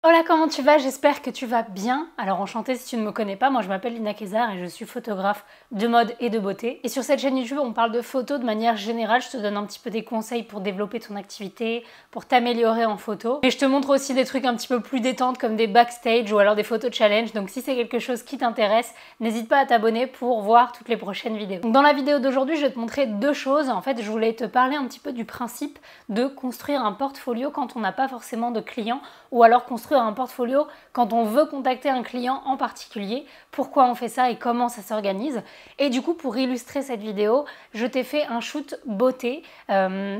Hola, comment tu vas? J'espère que tu vas bien. Alors enchantée si tu ne me connais pas, moi je m'appelle Lina Kézard et je suis photographe de mode et de beauté. Et sur cette chaîne YouTube, on parle de photos de manière générale. Je te donne un petit peu des conseils pour développer ton activité, pour t'améliorer en photo. Et je te montre aussi des trucs un petit peu plus détentes comme des backstage ou alors des photos challenge. Donc si c'est quelque chose qui t'intéresse, n'hésite pas à t'abonner pour voir toutes les prochaines vidéos. Donc dans la vidéo d'aujourd'hui, je vais te montrer deux choses. En fait, je voulais te parler un petit peu du principe de construire un portfolio quand on n'a pas forcément de clients ou alors construire un portfolio quand on veut contacter un client en particulier, pourquoi on fait ça et comment ça s'organise. Et du coup, pour illustrer cette vidéo, je t'ai fait un shoot beauté,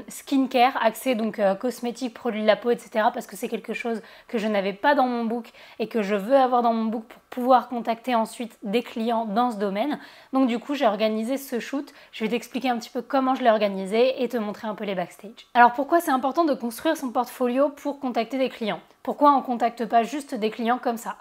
skincare, axé donc cosmétiques, produits de la peau, etc. parce que c'est quelque chose que je n'avais pas dans mon book et que je veux avoir dans mon book pour pouvoir contacter ensuite des clients dans ce domaine. Donc du coup, j'ai organisé ce shoot. Je vais t'expliquer un petit peu comment je l'ai organisé et te montrer un peu les backstage. Alors pourquoi c'est important de construire son portfolio pour contacter des clients? Pourquoi on ne contacte pas juste des clients comme ça?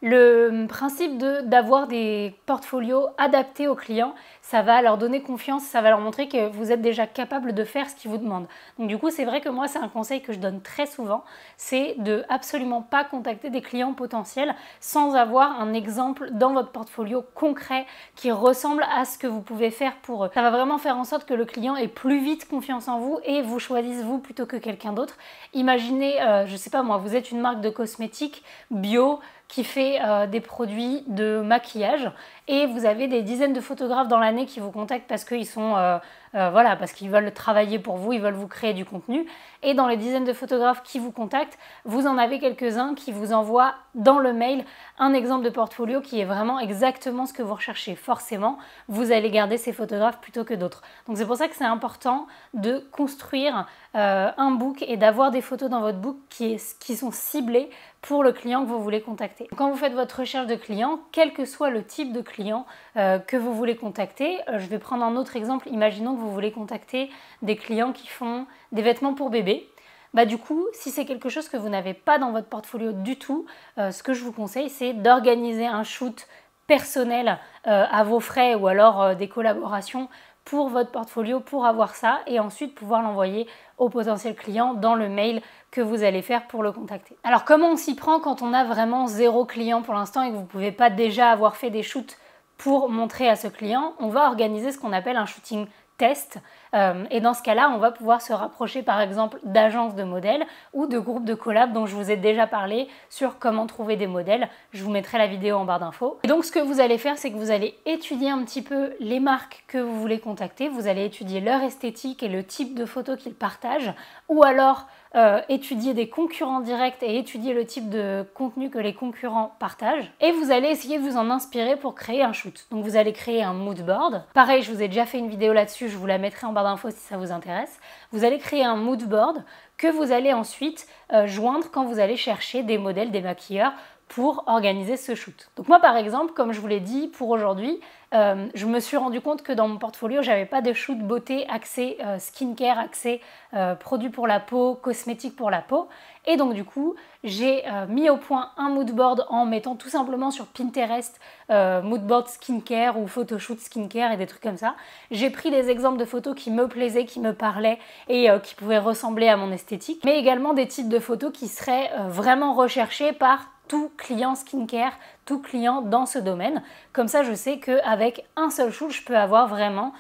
Le principe d'avoir des portfolios adaptés aux clients, ça va leur donner confiance, ça va leur montrer que vous êtes déjà capable de faire ce qu'ils vous demandent. Donc du coup, c'est vrai que moi, c'est un conseil que je donne très souvent, c'est de absolument pas contacter des clients potentiels sans avoir un exemple dans votre portfolio concret qui ressemble à ce que vous pouvez faire pour eux. Ça va vraiment faire en sorte que le client ait plus vite confiance en vous et vous choisisse vous plutôt que quelqu'un d'autre. Imaginez, je sais pas moi, vous êtes une marque de cosmétiques bio, qui fait des produits de maquillage et vous avez des dizaines de photographes dans l'année qui vous contactent parce qu'ils sont voilà, parce qu'ils veulent travailler pour vous, ils veulent vous créer du contenu. Et dans les dizaines de photographes qui vous contactent, vous en avez quelques-uns qui vous envoient dans le mail un exemple de portfolio qui est vraiment exactement ce que vous recherchez. Forcément, vous allez garder ces photographes plutôt que d'autres. Donc c'est pour ça que c'est important de construire un book et d'avoir des photos dans votre book qui sont ciblées pour le client que vous voulez contacter. Quand vous faites votre recherche de clients, quel que soit le type de client que vous voulez contacter, je vais prendre un autre exemple. Imaginons que vous voulez contacter des clients qui font des vêtements pour bébé. Bah du coup, si c'est quelque chose que vous n'avez pas dans votre portfolio du tout, ce que je vous conseille, c'est d'organiser un shoot personnel à vos frais ou alors des collaborations pour votre portfolio, pour avoir ça et ensuite pouvoir l'envoyer au potentiel client dans le mail que vous allez faire pour le contacter. Alors comment on s'y prend quand on a vraiment zéro client pour l'instant et que vous ne pouvez pas déjà avoir fait des shoots pour montrer à ce client? On va organiser ce qu'on appelle un shooting test et dans ce cas-là, on va pouvoir se rapprocher par exemple d'agences de modèles ou de groupes de collab dont je vous ai déjà parlé sur comment trouver des modèles. Je vous mettrai la vidéo en barre d'infos. Et donc ce que vous allez faire, c'est que vous allez étudier un petit peu les marques que vous voulez contacter, vous allez étudier leur esthétique et le type de photos qu'ils partagent ou alors étudier des concurrents directs et étudier le type de contenu que les concurrents partagent. Et vous allez essayer de vous en inspirer pour créer un shoot. Donc vous allez créer un mood board. Pareil, je vous ai déjà fait une vidéo là-dessus, je vous la mettrai en barre d'infos si ça vous intéresse. Vous allez créer un mood board que vous allez ensuite joindre quand vous allez chercher des modèles, des maquilleurs pour organiser ce shoot. Donc moi par exemple, comme je vous l'ai dit pour aujourd'hui, je me suis rendu compte que dans mon portfolio, j'avais pas de shoot beauté axé skincare, axé produits pour la peau, cosmétiques pour la peau. Et donc du coup, j'ai mis au point un mood board en mettant tout simplement sur Pinterest mood board skincare ou photoshoot skincare et des trucs comme ça. J'ai pris des exemples de photos qui me plaisaient, qui me parlaient et qui pouvaient ressembler à mon esthétique, mais également des types de photos qui seraient vraiment recherchés par tout client skincare, tout client dans ce domaine. Comme ça, je sais qu'avec un seul shoot, je peux avoir vraiment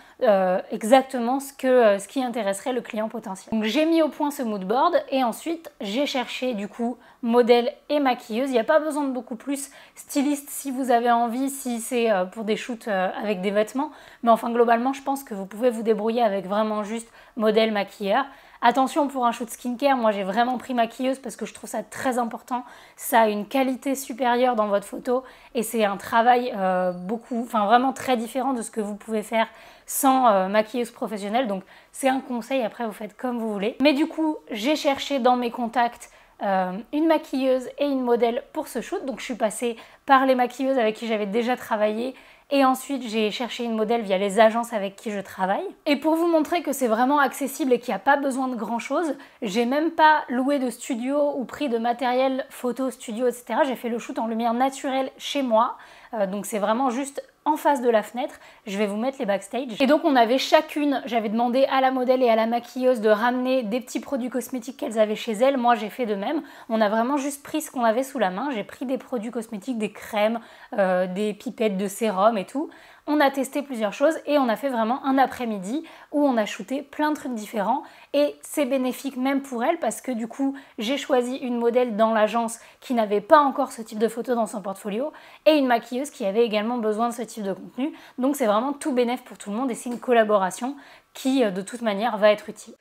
exactement ce qui intéresserait le client potentiel. Donc j'ai mis au point ce mood board et ensuite j'ai cherché du coup modèle et maquilleuse. Il n'y a pas besoin de beaucoup plus. Styliste si vous avez envie, si c'est pour des shoots avec des vêtements. Mais enfin globalement, je pense que vous pouvez vous débrouiller avec vraiment juste modèle, maquilleur. Attention pour un shoot skincare, moi j'ai vraiment pris maquilleuse parce que je trouve ça très important. Ça a une qualité supérieure dans votre photo et c'est un travail vraiment très différent de ce que vous pouvez faire sans maquilleuse professionnelle. Donc c'est un conseil, après vous faites comme vous voulez. Mais du coup, j'ai cherché dans mes contacts une maquilleuse et une modèle pour ce shoot. Donc je suis passée par les maquilleuses avec qui j'avais déjà travaillé et ensuite j'ai cherché une modèle via les agences avec qui je travaille. Et pour vous montrer que c'est vraiment accessible et qu'il n'y a pas besoin de grand chose, j'ai même pas loué de studio ou pris de matériel photo, studio, etc. J'ai fait le shoot en lumière naturelle chez moi. Donc c'est vraiment juste en face de la fenêtre. Je vais vous mettre les backstage. Et donc on avait chacune, j'avais demandé à la modèle et à la maquilleuse de ramener des petits produits cosmétiques qu'elles avaient chez elles. Moi j'ai fait de même. On a vraiment juste pris ce qu'on avait sous la main. J'ai pris des produits cosmétiques, des crèmes, des pipettes de sérum et tout. On a testé plusieurs choses et on a fait vraiment un après-midi où on a shooté plein de trucs différents et c'est bénéfique même pour elle parce que du coup j'ai choisi une modèle dans l'agence qui n'avait pas encore ce type de photo dans son portfolio et une maquilleuse qui avait également besoin de ce type de contenu. Donc c'est vraiment tout bénéf pour tout le monde et c'est une collaboration qui de toute manière va être utile.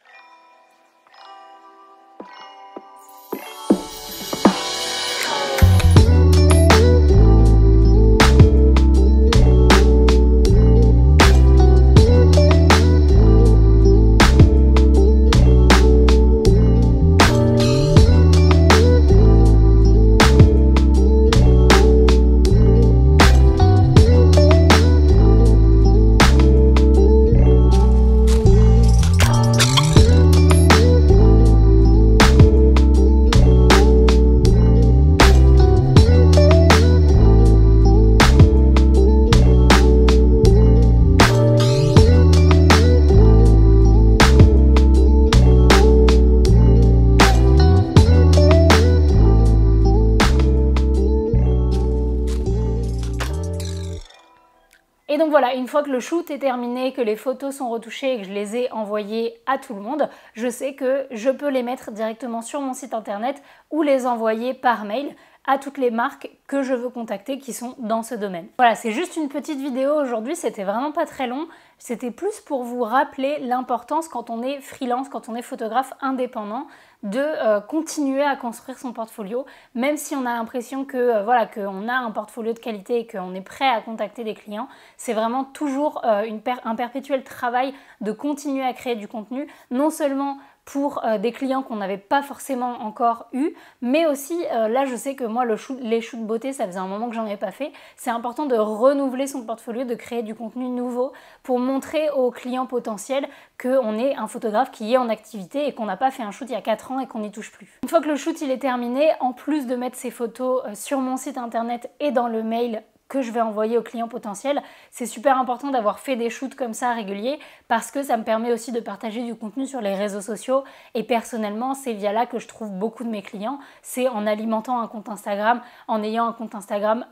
Et donc voilà, une fois que le shoot est terminé, que les photos sont retouchées et que je les ai envoyées à tout le monde, je sais que je peux les mettre directement sur mon site internet ou les envoyer par mail à toutes les marques que je veux contacter qui sont dans ce domaine. Voilà, c'est juste une petite vidéo aujourd'hui, c'était vraiment pas très long. C'était plus pour vous rappeler l'importance quand on est freelance, quand on est photographe indépendant, de continuer à construire son portfolio, même si on a l'impression que voilà, qu'on a un portfolio de qualité et qu'on est prêt à contacter des clients. C'est vraiment toujours un perpétuel travail de continuer à créer du contenu, non seulement pour des clients qu'on n'avait pas forcément encore eu, mais aussi là je sais que moi les shoots beauté ça faisait un moment que j'en avais pas fait, c'est important de renouveler son portfolio, de créer du contenu nouveau pour montrer aux clients potentiels qu'on est un photographe qui est en activité et qu'on n'a pas fait un shoot il y a 4 ans et qu'on n'y touche plus. Une fois que le shoot il est terminé, en plus de mettre ces photos sur mon site internet et dans le mail que je vais envoyer aux clients potentiels, c'est super important d'avoir fait des shoots comme ça réguliers parce que ça me permet aussi de partager du contenu sur les réseaux sociaux et personnellement c'est via là que je trouve beaucoup de mes clients, c'est en alimentant un compte Instagram, en ayant un compte Instagram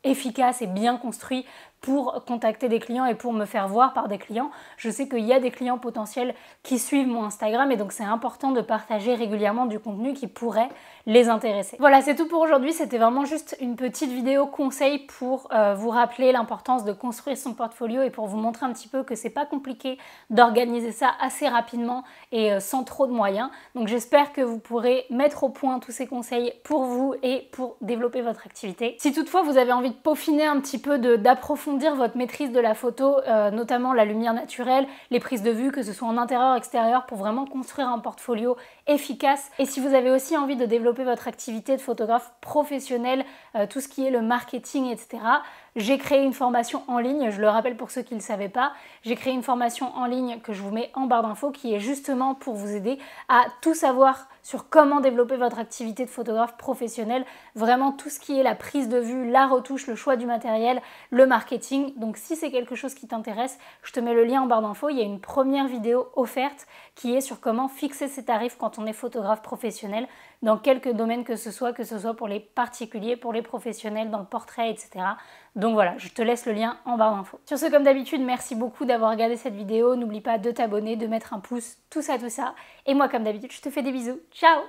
efficace et bien construit pour contacter des clients et pour me faire voir par des clients. Je sais qu'il y a des clients potentiels qui suivent mon Instagram et donc c'est important de partager régulièrement du contenu qui pourrait les intéresser. Voilà, c'est tout pour aujourd'hui. C'était vraiment juste une petite vidéo conseil pour vous rappeler l'importance de construire son portfolio et pour vous montrer un petit peu que c'est pas compliqué d'organiser ça assez rapidement et sans trop de moyens. Donc j'espère que vous pourrez mettre au point tous ces conseils pour vous et pour développer votre activité. Si toutefois vous avez envie de peaufiner un petit peu, d'approfondir votre maîtrise de la photo, notamment la lumière naturelle, les prises de vue, que ce soit en intérieur, extérieur, pour vraiment construire un portfolio efficace. Et si vous avez aussi envie de développer votre activité de photographe professionnel, tout ce qui est le marketing, etc., j'ai créé une formation en ligne, je le rappelle pour ceux qui ne le savaient pas, j'ai créé une formation en ligne que je vous mets en barre d'infos qui est justement pour vous aider à tout savoir sur comment développer votre activité de photographe professionnel, vraiment tout ce qui est la prise de vue, la retouche, le choix du matériel, le marketing. Donc si c'est quelque chose qui t'intéresse, je te mets le lien en barre d'infos. Il y a une première vidéo offerte qui est sur comment fixer ses tarifs quand on est photographe professionnel dans quelques domaines que ce soit pour les particuliers, pour les professionnels, dans le portrait, etc. Donc voilà, je te laisse le lien en barre d'infos. Sur ce, comme d'habitude, merci beaucoup d'avoir regardé cette vidéo. N'oublie pas de t'abonner, de mettre un pouce, tout ça. Et moi, comme d'habitude, je te fais des bisous. Ciao!